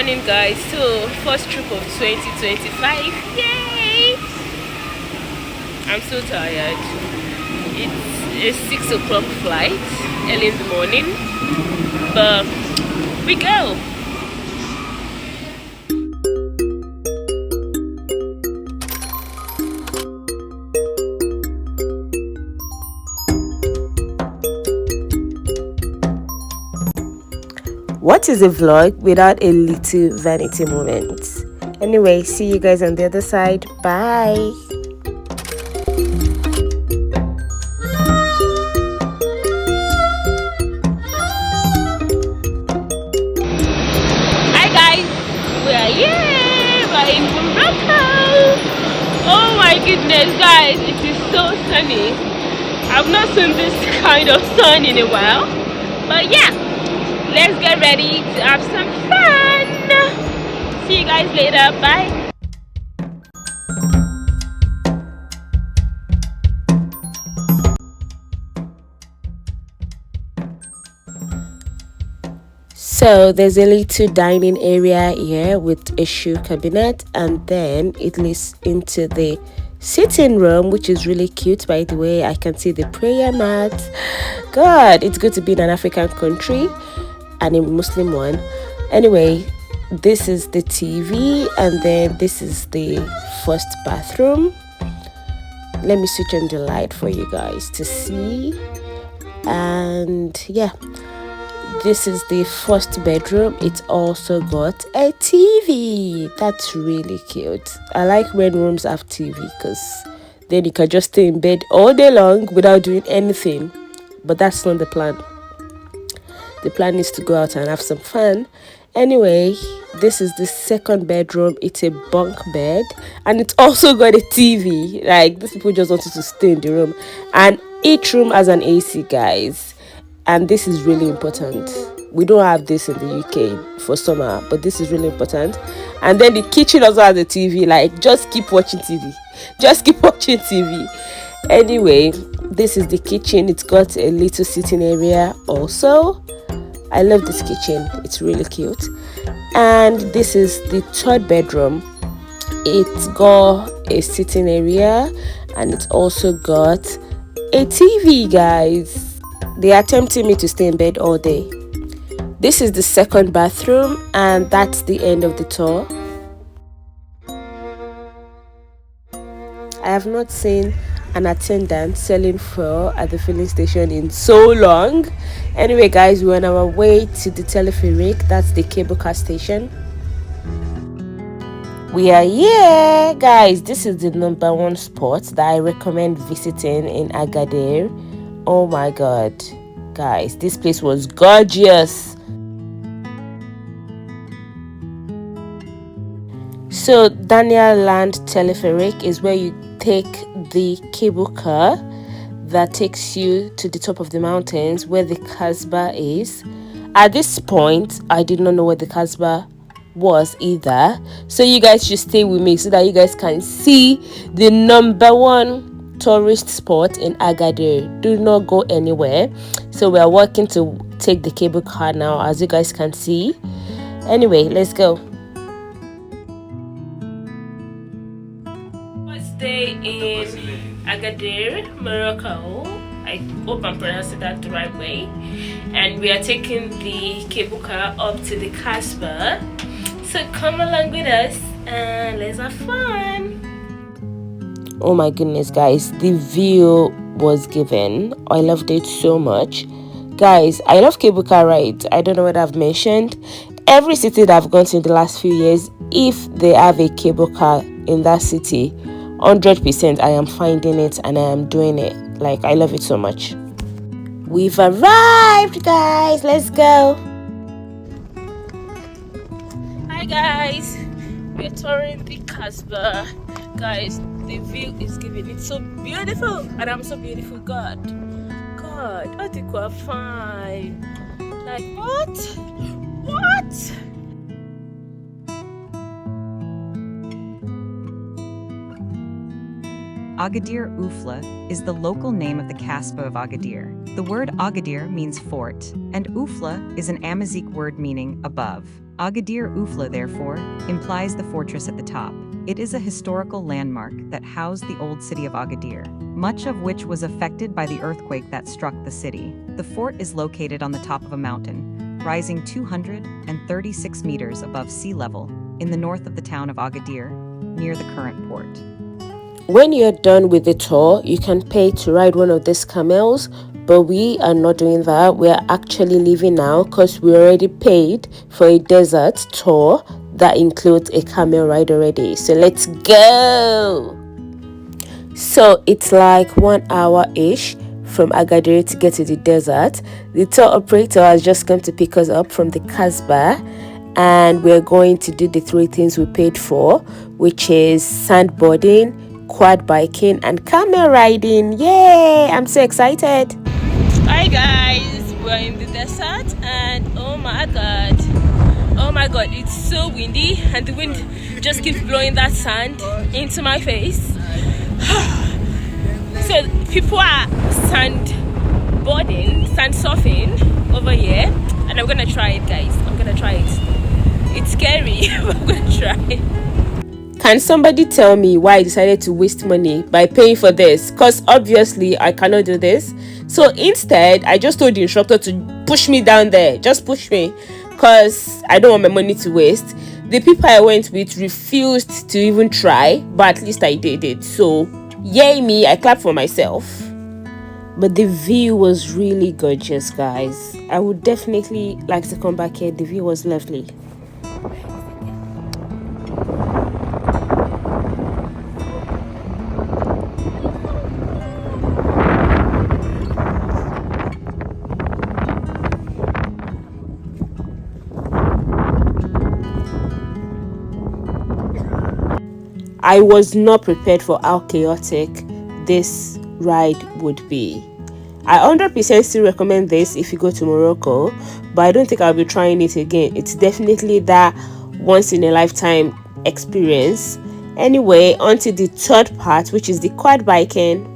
morning, guys. So first trip of 2025. Yay! I'm so tired. It's a 6 o'clock flight early in the morning, but we go. What is a vlog without a little vanity moment? Anyway, see you guys on the other side. Bye. Hi guys, we're in Morocco. Oh my goodness, guys, it is so sunny. I've not seen this kind of sun in a while, but yeah. Let's get ready to have some fun. See you guys later. Bye. So there's a little dining area here with a shoe cabinet, and then it leads into the sitting room, which is really cute. By the way, I can see the prayer mat. God, it's good to be in an African country and a Muslim one. Anyway, this is the TV, and then this is the first bathroom. Let me switch on the light for you guys to see. And yeah, this is the first bedroom. It's also got a TV. That's really cute. I like when rooms have TV because then you can just stay in bed all day long without doing anything. But that's not the plan. The plan is to go out and have some fun. Anyway, this is the second bedroom. It's a bunk bed, and it's also got a TV. Like, these people just wanted to stay in the room. And each room has an AC, guys. And this is really important. We don't have this in the UK for summer, but this is really important. And then the kitchen also has a TV. Like, just keep watching TV. Just keep watching TV. Anyway, this is the kitchen. It's got a little sitting area also. I love this kitchen. It's really cute. And this is the third bedroom. It's got a sitting area, and it's also got a TV, guys. They are tempting me to stay in bed all day. This is the second bathroom, and that's the end of the tour. I have not seen an attendant selling fuel at the filling station in so long. Anyway, guys, we're on our way to the Téléphérique. That's the cable car station. We are here, guys. This is the #1 spot that I recommend visiting in Agadir. Oh my god, guys, this place was gorgeous. So Daniel Land Téléphérique is where you take the cable car that takes you to the top of the mountains where the Kasbah is. At this point, I did not know where the Kasbah was either, so you guys should stay with me so that you guys can see the #1 tourist spot in Agadir. Do not go anywhere. So we are working to take the cable car now, as you guys can see. Anyway, let's go. First day in Agadir, Morocco. I hope I'm pronouncing that the right way. And we are taking the cable car up to the Kasbah. So come along with us and let's have fun. Oh my goodness, guys, the view was given. I loved it so much. Guys, I love cable car rides. I don't know what I've mentioned. Every city that I've gone to in the last few years, if they have a cable car in that city, 100% I am finding it and I am doing it. Like, I love it so much. We've arrived, guys. Let's go. Hi guys, we're touring the Kasbah. Guys, the view is giving. It's so beautiful, and I'm so beautiful. God, I think we're fine. Like, what? Agadir Oufella is the local name of the Kasbah of Agadir. The word Agadir means fort, and Oufella is an Amazigh word meaning above. Agadir Oufella, therefore, implies the fortress at the top. It is a historical landmark that housed the old city of Agadir, much of which was affected by the earthquake that struck the city. The fort is located on the top of a mountain, rising 236 meters above sea level in the north of the town of Agadir, near the current port. When you're done with the tour, you can pay to ride one of these camels, but we are not doing that. We are actually leaving now because we already paid for a desert tour that includes a camel ride already. So let's go. So it's like 1 hour ish from Agadir to get to the desert. The tour operator has just come to pick us up from the Casbah, and we're going to do the 3 things we paid for, which is sandboarding, quad biking, and camel riding. Yay! I'm so excited. Hi guys, we're in the desert and oh my god, it's so windy and the wind just keeps blowing that sand into my face. So people are sand surfing over here, and I'm gonna try it, guys. I'm gonna try it. It's scary, but I'm gonna try. Can somebody tell me why I decided to waste money by paying for this? Because obviously I cannot do this. So instead, I just told the instructor to push me down there. Just push me, because I don't want my money to waste. The people I went with refused to even try, but at least I did it. So yay me, I clap for myself. But the view was really gorgeous, guys. I would definitely like to come back here. The view was lovely. I was not prepared for how chaotic this ride would be. I 100% still recommend this if you go to Morocco, but I don't think I'll be trying it again. It's definitely that once in a lifetime experience. Anyway, on to the third part, which is the quad biking.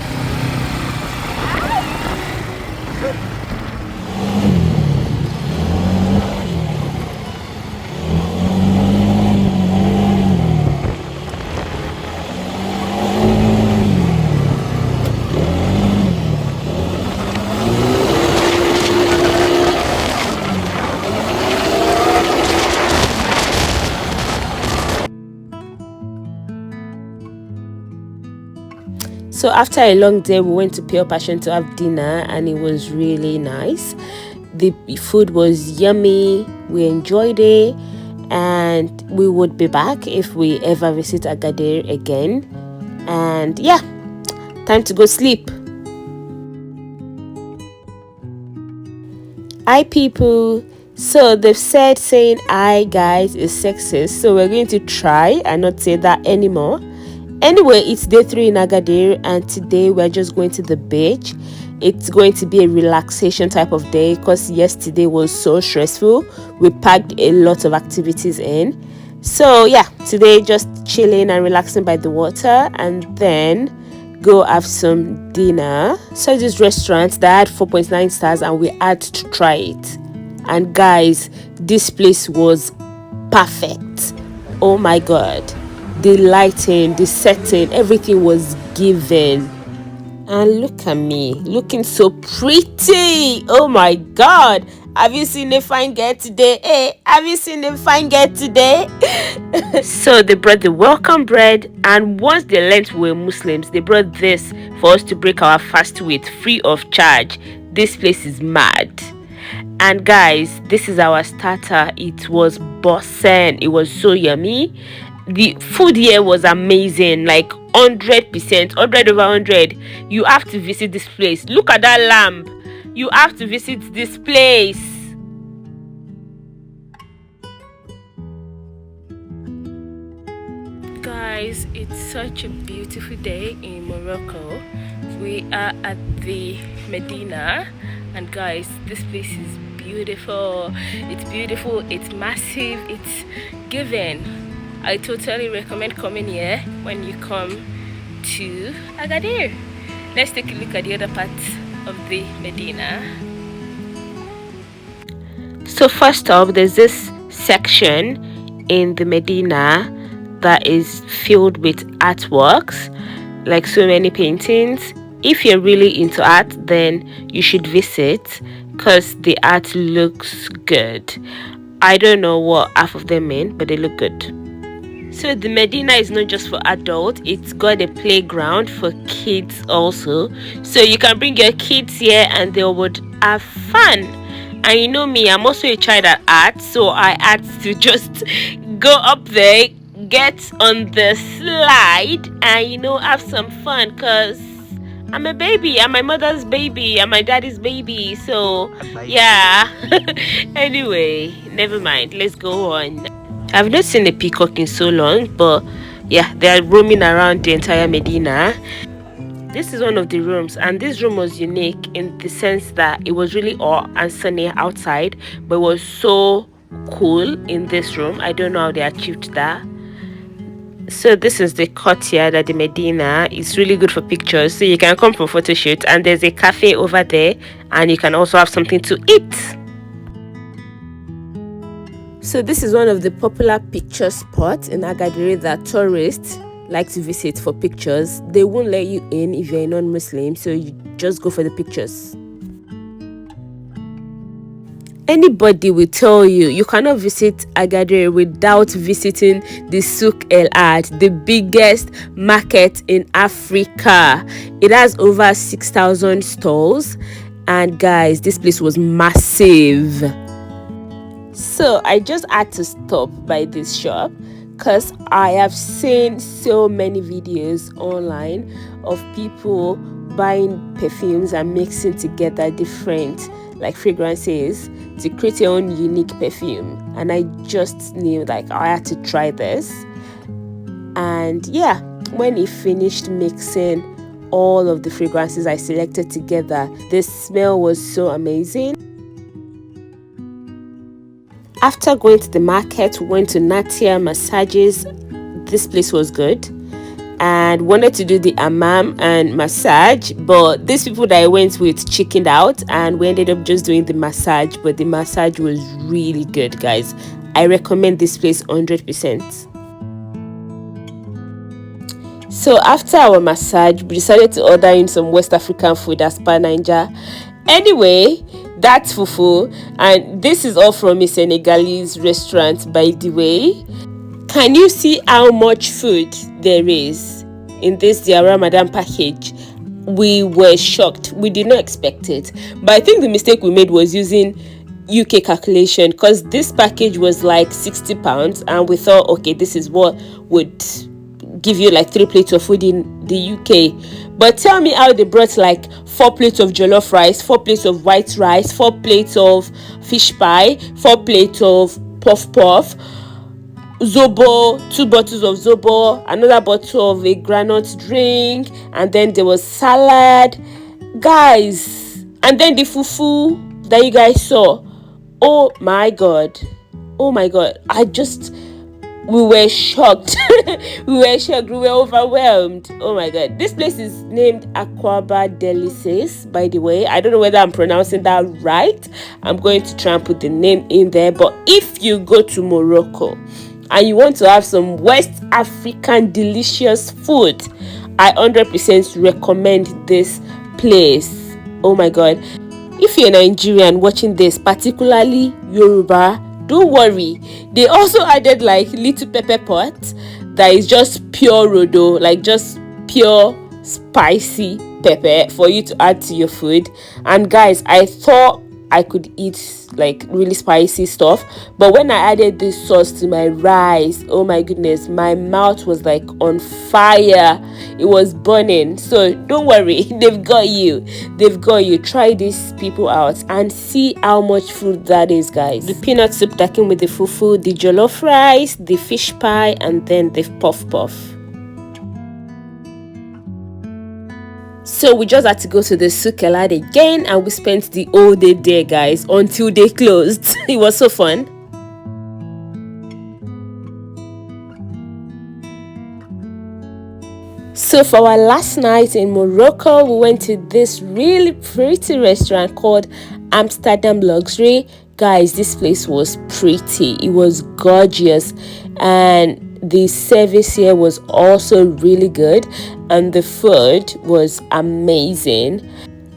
So after a long day, we went to Pure Passion to have dinner, and it was really nice. The food was yummy. We enjoyed it, and we would be back if we ever visit Agadir again. And yeah, time to go sleep. Hi people. So they've said saying hi guys is sexist, so we're going to try and not say that anymore. Anyway, it's day 3 in Agadir, and today we're just going to the beach. It's going to be a relaxation type of day because yesterday was so stressful. We packed a lot of activities in. So yeah, today just chilling and relaxing by the water, and then go have some dinner. So this restaurant that had 4.9 stars, and we had to try it. And guys, this place was perfect. Oh my god. The lighting, the setting, everything was given. And look at me, looking so pretty. Oh my god. Have you seen a fine girl today? Hey, have you seen a fine girl today? So they brought the welcome bread, and once they learned we were Muslims, they brought this for us to break our fast with, free of charge. This place is mad. And guys, this is our starter. It was bossing. It was so yummy. The food here was amazing, like 100%, 100 over 100. You have to visit this place. Look at that lamb. You have to visit this place. Guys, it's such a beautiful day in Morocco. We are at the Medina, and guys, this place is beautiful. It's beautiful, it's massive, it's giving. I totally recommend coming here when you come to Agadir. Let's take a look at the other part of the Medina. So first up, there's this section in the Medina that is filled with artworks, like so many paintings. If you're really into art, then you should visit because the art looks good. I don't know what half of them mean, but they look good. So the Medina is not just for adults, it's got a playground for kids also. So you can bring your kids here and they would have fun. And you know me, I'm also a child at art, so I had to just go up there, get on the slide, and have some fun, because I'm a baby. I'm my mother's baby. I'm my daddy's baby. So yeah. Anyway, never mind. Let's go on. I've not seen a peacock in so long, but yeah, they are roaming around the entire Medina. This is one of the rooms, and this room was unique in the sense that it was really hot and sunny outside, but it was so cool in this room. I don't know how they achieved that. So this is the courtyard at the Medina. It's really good for pictures, so you can come for photo shoot, and there's a cafe over there, and you can also have something to eat. So this is one of the popular picture spots in Agadir that tourists like to visit for pictures. They won't let you in if you're a non-Muslim, so you just go for the pictures. Anybody will tell you you cannot visit Agadir without visiting the Souk El Had, the biggest market in Africa. It has over 6,000 stalls, and guys, this place was massive. So I just had to stop by this shop because I have seen so many videos online of people buying perfumes and mixing together different fragrances to create your own unique perfume, and I just knew I had to try this. And yeah, when he finished mixing all of the fragrances I selected together, the smell was so amazing. After going to the market, we went to Natia massages. This place was good, and wanted to do the hammam and massage, but these people that I went with chickened out, and we ended up just doing the massage. But the massage was really good, guys. I recommend this place 100%. So after our massage, we decided to order in some West African food as per Niger. Anyway, that's fufu, and this is all from a Senegalese restaurant, by the way. Can you see how much food there is in this their Ramadan package? We were shocked. We did not expect it. But I think the mistake we made was using UK calculation, because this package was like £60, and we thought, okay, this is what would give you 3 plates of food in the UK. But tell me how they brought 4 plates of jollof rice, 4 plates of white rice, 4 plates of fish pie, 4 plates of puff puff, zobo, 2 bottles of zobo, another bottle of a granite drink, and then there was salad, guys, and then the fufu that you guys saw. Oh my god, we were shocked. We were overwhelmed. Oh my god, this place is named Aquaba Delices, by the way. I don't know whether I'm pronouncing that right. I'm going to try and put the name in there. But if you go to Morocco and you want to have some West African delicious food, I 100% recommend this place. Oh my god, if you're Nigerian watching this, particularly Yoruba, don't worry, they also added little pepper pot that is just pure rodo, just pure spicy pepper for you to add to your food. And guys, I thought I could eat really spicy stuff, but when I added this sauce to my rice, oh my goodness, my mouth was on fire. It was burning. So don't worry, they've got you. Try these people out and see how much food that is, guys. The peanut soup that came with the fufu, the jollof rice, the fish pie, and then the puff puff. So we just had to go to the Souk El Had again, and we spent the whole day there, guys, until they closed. It was so fun. So for our last night in Morocco, we went to this really pretty restaurant called Amsterdam Luxury. Guys, this place was pretty. It was gorgeous, and the service here was also really good, and the food was amazing.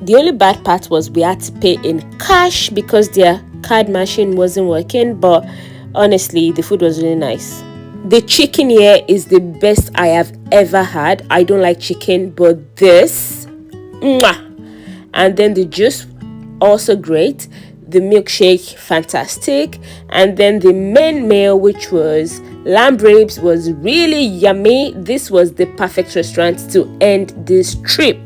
The only bad part was we had to pay in cash because their card machine wasn't working, but honestly the food was really nice. The chicken here is the best I have ever had. I don't like chicken, but this, mwah! And then the juice also great, the milkshake fantastic, and then the main meal, which was lamb ribs, was really yummy. This was the perfect restaurant to end this trip.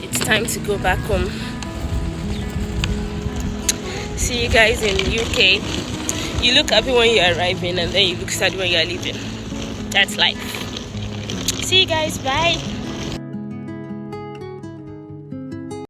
It's time to go back home. See you guys in UK. You look happy when you're arriving, and then you look sad when you're leaving. That's life. See you guys. Bye.